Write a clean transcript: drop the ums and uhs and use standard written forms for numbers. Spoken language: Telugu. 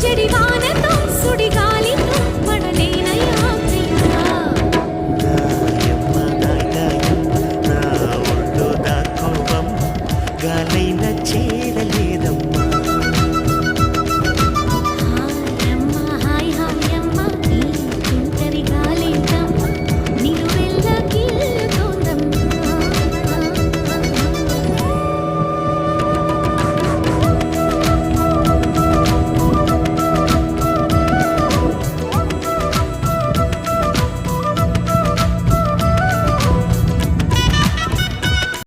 జడివానతో సుడిగాలితో పడలేనయ్యా ప్రియా. దాయమ్మ నా గాయం, నా ఒళ్ళు దాకోవం గాలైన చే